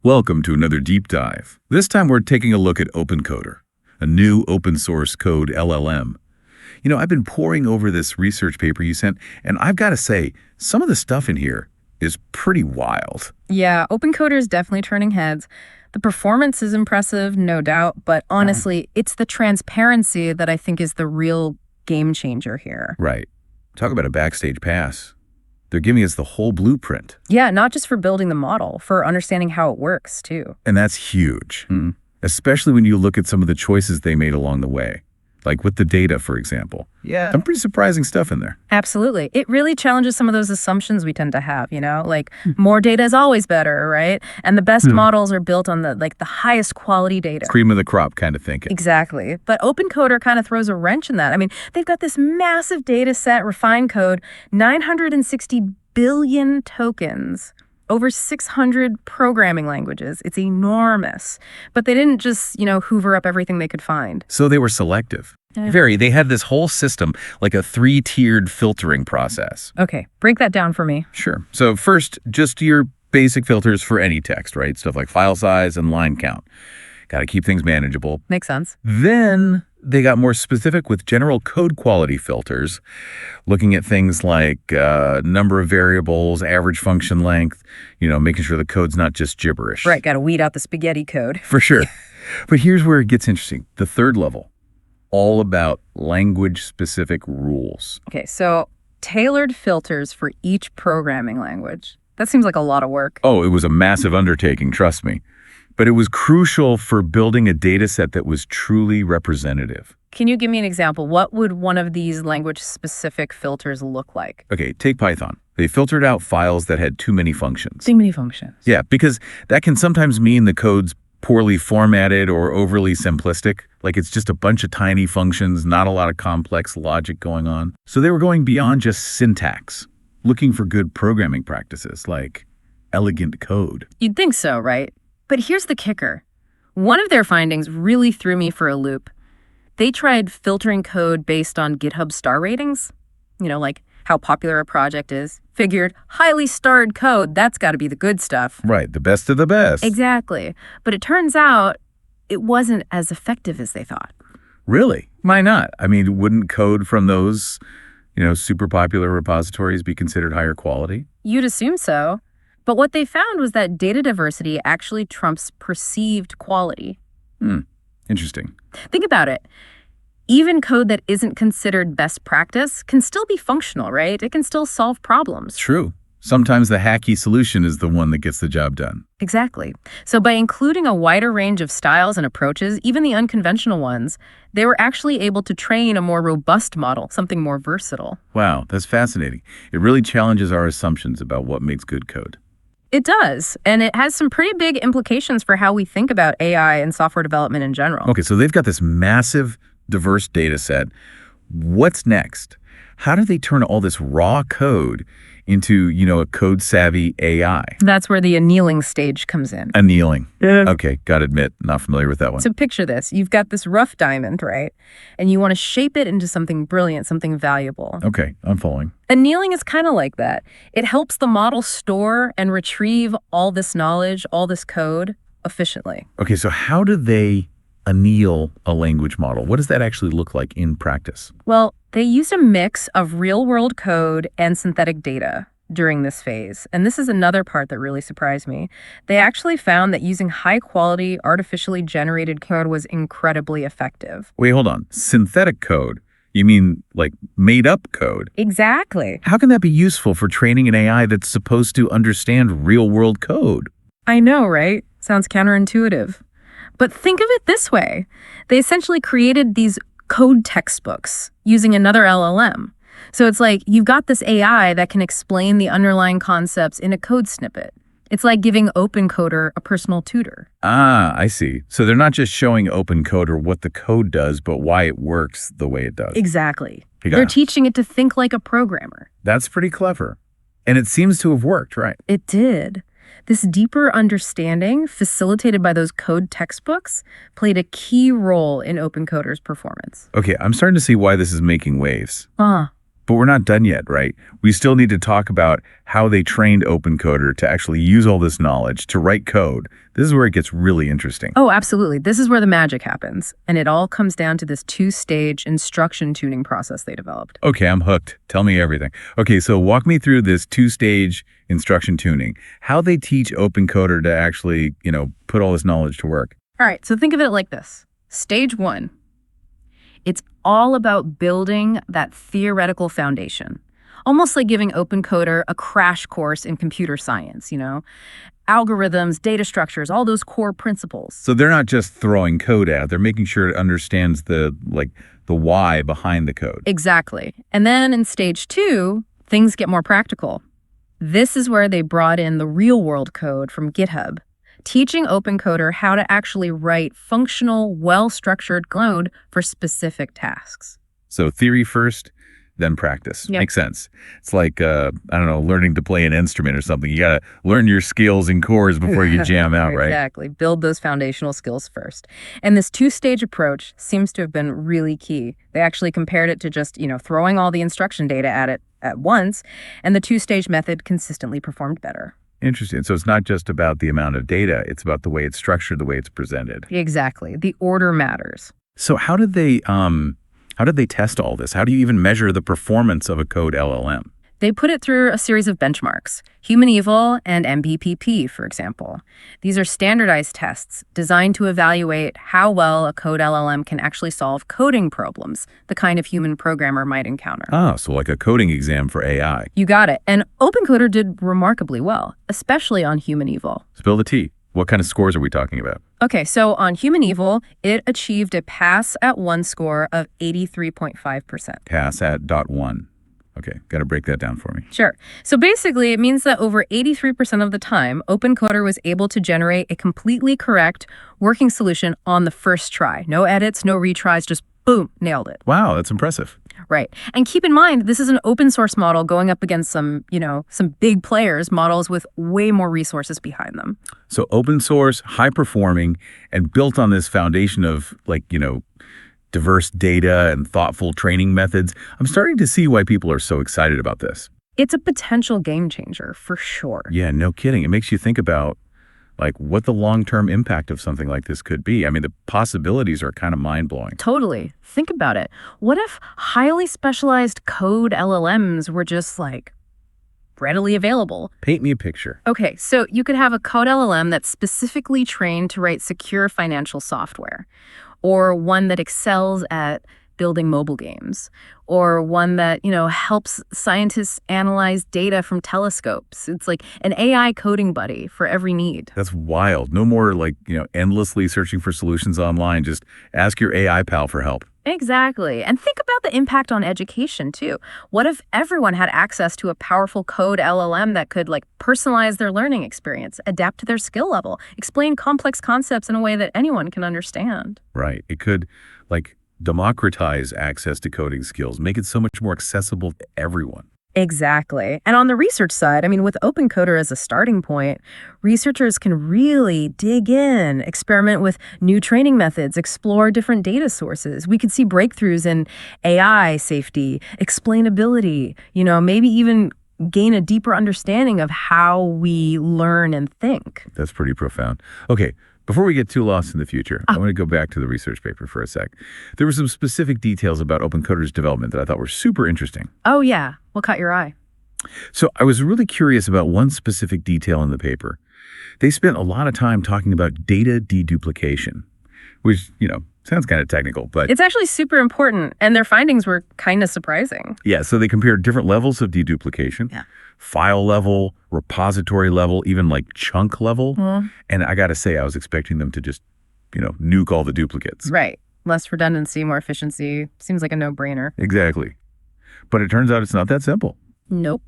Welcome to another deep dive. This time we're taking a look at OpenCoder, a new open source code LLM. I've been poring over this research paper you sent, and I've got to say, some of the stuff in here is pretty wild. Yeah, OpenCoder is definitely turning heads. The performance is impressive, no doubt, but honestly, it's the transparency that I think is the real game changer here. Right. Talk about a backstage pass. They're giving us the whole blueprint. Yeah, not just for building the model, for understanding how it works, too. And that's huge, especially when you look at some of the choices they made along the way, like with the data, for example. Yeah. Some pretty surprising stuff in there. Absolutely. It really challenges some of those assumptions we tend to have, like more data is always better, right? And the best models are built on the highest quality data. Cream of the crop kind of thinking. Exactly. But OpenCoder kind of throws a wrench in that. I mean, they've got this massive data set, refined code, 960 billion tokens, over 600 programming languages. It's enormous. But they didn't just, hoover up everything they could find. So they were selective. They had this whole system, like a 3-tiered filtering process. Okay, break that down for me. Sure. So first, just your basic filters for any text, right? Stuff like file size and line count. Got to keep things manageable. Makes sense. Then they got more specific with general code quality filters, looking at things like number of variables, average function length, making sure the code's not just gibberish. Right, got to weed out the spaghetti code. For sure. But here's where it gets interesting. The third level, all about language-specific rules. Okay, so tailored filters for each programming language. That seems like a lot of work. Oh, it was a massive undertaking, trust me. But it was crucial for building a data set that was truly representative. Can you give me an example? What would one of these language-specific filters look like? Okay, take Python. They filtered out files that had too many functions. Too many functions. Yeah, because that can sometimes mean the code's poorly formatted or overly simplistic. Like it's just a bunch of tiny functions, not a lot of complex logic going on. So they were going beyond just syntax, looking for good programming practices like elegant code. You'd think so, right? But here's the kicker. One of their findings really threw me for a loop. They tried filtering code based on GitHub star ratings, like how popular a project is. Figured highly starred code, that's got to be the good stuff. Right, the best of the best. Exactly. But it turns out it wasn't as effective as they thought. Really? Why not? I mean, wouldn't code from those, super popular repositories be considered higher quality? You'd assume so. But what they found was that data diversity actually trumps perceived quality. Interesting. Think about it. Even code that isn't considered best practice can still be functional, right? It can still solve problems. True. Sometimes the hacky solution is the one that gets the job done. Exactly. So by including a wider range of styles and approaches, even the unconventional ones, they were actually able to train a more robust model, something more versatile. Wow, that's fascinating. It really challenges our assumptions about what makes good code. It does, and it has some pretty big implications for how we think about AI and software development in general. Okay, so they've got this massive, diverse data set. What's next? How do they turn all this raw code into, a code-savvy AI? That's where the annealing stage comes in. Annealing. Okay, gotta admit, not familiar with that one. So picture this. You've got this rough diamond, right? And you want to shape it into something brilliant, something valuable. Okay, I'm following. Annealing is kind of like that. It helps the model store and retrieve all this knowledge, all this code efficiently. Okay, so how do they anneal a language model? What does that actually look like in practice? Well, they used a mix of real-world code and synthetic data during this phase. And this is another part that really surprised me. They actually found that using high-quality, artificially generated code was incredibly effective. Wait, hold on. Synthetic code? You mean like made-up code? Exactly. How can that be useful for training an AI that's supposed to understand real-world code? I know, right? Sounds counterintuitive. But think of it this way. They essentially created these code textbooks using another LLM. So it's like you've got this AI that can explain the underlying concepts in a code snippet. It's like giving OpenCoder a personal tutor. Ah, I see. So they're not just showing OpenCoder what the code does, but why it works the way it does. Exactly. Yeah. They're teaching it to think like a programmer. That's pretty clever. And it seems to have worked, right? It did. This deeper understanding, facilitated by those code textbooks, played a key role in OpenCoder's performance. Okay, I'm starting to see why this is making waves. But we're not done yet, right? We still need to talk about how they trained OpenCoder to actually use all this knowledge to write code. This is where it gets really interesting. Oh, absolutely. This is where the magic happens. And it all comes down to this two-stage instruction tuning process they developed. Okay, I'm hooked. Tell me everything. Okay, so walk me through this two-stage instruction tuning. How they teach OpenCoder to actually, put all this knowledge to work. All right, so think of it like this. Stage 1. It's all about building that theoretical foundation, almost like giving OpenCoder a crash course in computer science, algorithms, data structures, all those core principles. So they're not just throwing code out, they're making sure it understands the why behind the code. Exactly. And then in stage 2, things get more practical. This is where they brought in the real-world code from GitHub, teaching OpenCoder how to actually write functional, well-structured code for specific tasks. So theory first, then practice. Yep. Makes sense. It's like, learning to play an instrument or something. You got to learn your scales and chords before you jam out, right? Exactly. Build those foundational skills first. And this two-stage approach seems to have been really key. They actually compared it to just, throwing all the instruction data at it at once, and the two-stage method consistently performed better. Interesting. So it's not just about the amount of data, it's about the way it's structured, the way it's presented. Exactly. The order matters. So how did they test all this? How do you even measure the performance of a code LLM? They put it through a series of benchmarks, human evil and MBPP, for example. These are standardized tests designed to evaluate how well a code LLM can actually solve coding problems, the kind of human programmer might encounter. Ah, so like a coding exam for AI. You got it. And OpenCoder did remarkably well, especially on human evil. Spill the tea. What kind of scores are we talking about? Okay, so on human evil, it achieved a pass at 1 score of 83.5%. Pass at .1. Okay, got to break that down for me. Sure. So basically, it means that over 83% of the time, OpenCoder was able to generate a completely correct working solution on the first try. No edits, no retries, just boom, nailed it. Wow, that's impressive. Right. And keep in mind, this is an open source model going up against some big players, models with way more resources behind them. So open source, high performing, and built on this foundation of diverse data and thoughtful training methods. I'm starting to see why people are so excited about this. It's a potential game changer, for sure. Yeah, no kidding. It makes you think about what the long-term impact of something like this could be. I mean, the possibilities are kind of mind-blowing. Totally. Think about it. What if highly specialized code LLMs were just readily available? Paint me a picture. Okay, so you could have a code LLM that's specifically trained to write secure financial software, or one that excels at building mobile games, or one that, helps scientists analyze data from telescopes. It's like an AI coding buddy for every need. That's wild. No more endlessly searching for solutions online. Just ask your AI pal for help. Exactly. And think about the impact on education, too. What if everyone had access to a powerful code LLM that could, personalize their learning experience, adapt to their skill level, explain complex concepts in a way that anyone can understand? Right. It could, democratize access to coding skills, make it so much more accessible to everyone. Exactly. And on the research side, with OpenCoder as a starting point, researchers can really dig in, experiment with new training methods, explore different data sources. We could see breakthroughs in AI safety, explainability, maybe even gain a deeper understanding of how we learn and think. That's pretty profound. Okay. Before we get too lost in the future, I want to go back to the research paper for a sec. There were some specific details about OpenCoder's development that I thought were super interesting. Oh, yeah. What caught your eye? So I was really curious about one specific detail in the paper. They spent a lot of time talking about data deduplication, which, sounds kind of technical, but it's actually super important, and their findings were kind of surprising. Yeah, so they compared different levels of deduplication. Yeah. File level, repository level, even chunk level. And I got to say, I was expecting them to just, nuke all the duplicates. Right. Less redundancy, more efficiency. Seems like a no-brainer. Exactly. But it turns out it's not that simple. Nope.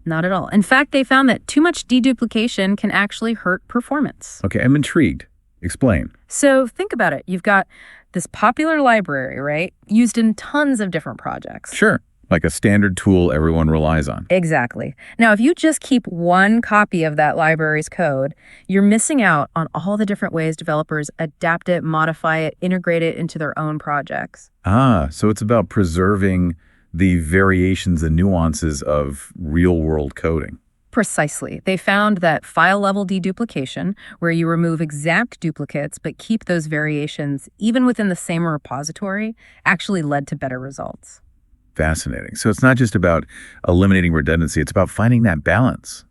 Not at all. In fact, they found that too much deduplication can actually hurt performance. Okay, I'm intrigued. Explain. So think about it. You've got this popular library, right? Used in tons of different projects. Sure. Like a standard tool everyone relies on. Exactly. Now, if you just keep one copy of that library's code, you're missing out on all the different ways developers adapt it, modify it, integrate it into their own projects. Ah, so it's about preserving the variations and nuances of real-world coding. Precisely. They found that file-level deduplication, where you remove exact duplicates but keep those variations even within the same repository, actually led to better results. Fascinating. So it's not just about eliminating redundancy, it's about finding that balance,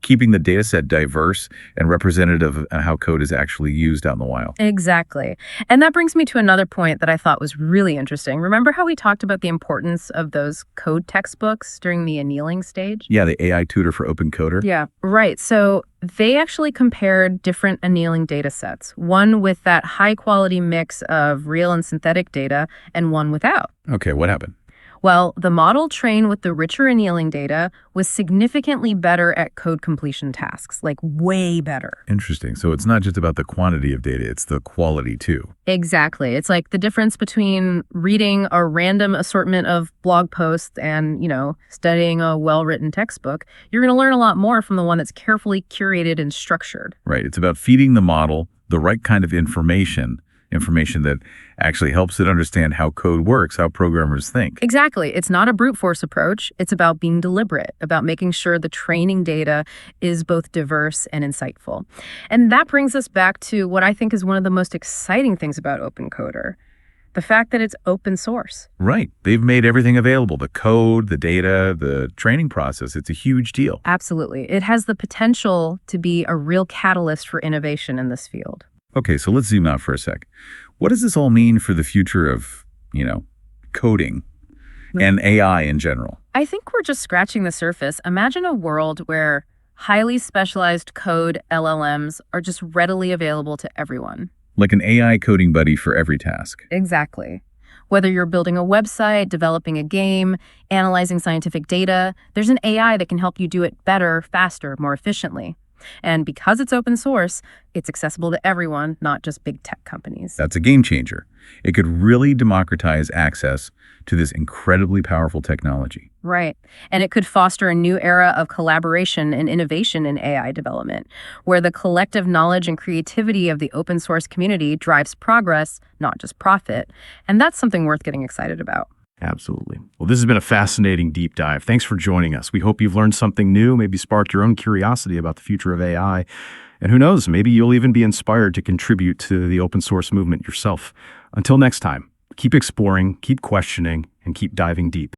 keeping the data set diverse and representative of how code is actually used out in the wild. Exactly. And that brings me to another point that I thought was really interesting. Remember how we talked about the importance of those code textbooks during the annealing stage? Yeah, the AI tutor for OpenCoder. Yeah, right. So they actually compared different annealing data sets, one with that high-quality mix of real and synthetic data and one without. Okay, what happened? Well, the model trained with the richer annealing data was significantly better at code completion tasks, like way better. Interesting. So it's not just about the quantity of data, it's the quality too. Exactly. It's like the difference between reading a random assortment of blog posts and, studying a well-written textbook. You're going to learn a lot more from the one that's carefully curated and structured. Right. It's about feeding the model the right kind of information that actually helps it understand how code works, how programmers think. Exactly. It's not a brute force approach. It's about being deliberate, about making sure the training data is both diverse and insightful. And that brings us back to what I think is one of the most exciting things about OpenCoder, the fact that it's open source. Right. They've made everything available, the code, the data, the training process. It's a huge deal. Absolutely. It has the potential to be a real catalyst for innovation in this field. Okay, so let's zoom out for a sec. What does this all mean for the future of, coding and AI in general? I think we're just scratching the surface. Imagine a world where highly specialized code LLMs are just readily available to everyone. Like an AI coding buddy for every task. Exactly. Whether you're building a website, developing a game, analyzing scientific data, there's an AI that can help you do it better, faster, more efficiently. And because it's open source, it's accessible to everyone, not just big tech companies. That's a game changer. It could really democratize access to this incredibly powerful technology. Right. And it could foster a new era of collaboration and innovation in AI development, where the collective knowledge and creativity of the open source community drives progress, not just profit. And that's something worth getting excited about. Absolutely. Well, this has been a fascinating deep dive. Thanks for joining us. We hope you've learned something new, maybe sparked your own curiosity about the future of AI. And who knows, maybe you'll even be inspired to contribute to the open source movement yourself. Until next time, keep exploring, keep questioning, and keep diving deep.